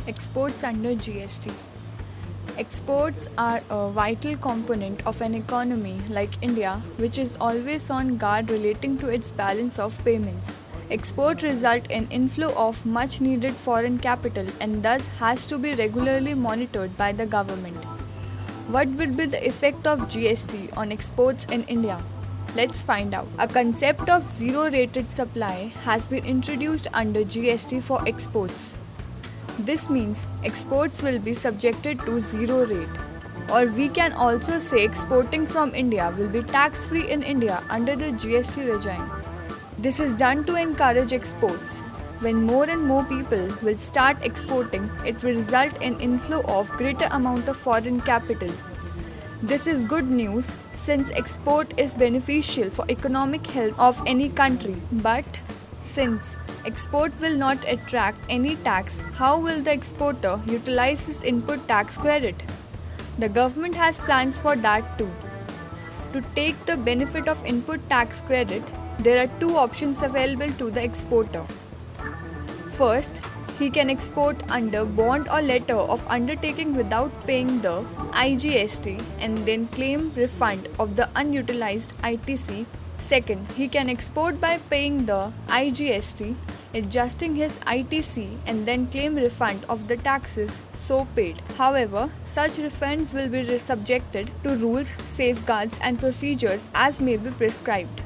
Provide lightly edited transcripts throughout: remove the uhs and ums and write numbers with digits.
Exports under GST. Exports are a vital component of an economy like India, which is always on guard relating to its balance of payments. Export result in inflow of much needed foreign capital and thus has to be regularly monitored by the government. What will be the effect of GST on exports in India? Let's find out. A concept of zero rated supply has been introduced under GST for exports. This means exports will be subjected to zero rate. Or we can also say exporting from India will be tax free in India under the GST regime. This is done to encourage exports. When more and more people will start exporting, it will result in inflow of greater amount of foreign capital. This is good news since export is beneficial for economic health of any country. But since export will not attract any tax, how will the exporter utilize his input tax credit? The government has plans for that too. To take the benefit of input tax credit, there are two options available to the exporter. First, he can export under bond or letter of undertaking without paying the IGST and then claim refund of the unutilized ITC. Second, he can export by paying the IGST, adjusting his ITC and then claim refund of the taxes so paid. However, such refunds will be subjected to rules, safeguards and procedures as may be prescribed.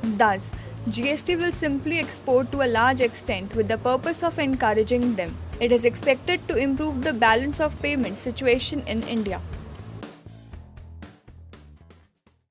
Thus, GST will simply export to a large extent with the purpose of encouraging them. It is expected to improve the balance of payment situation in India.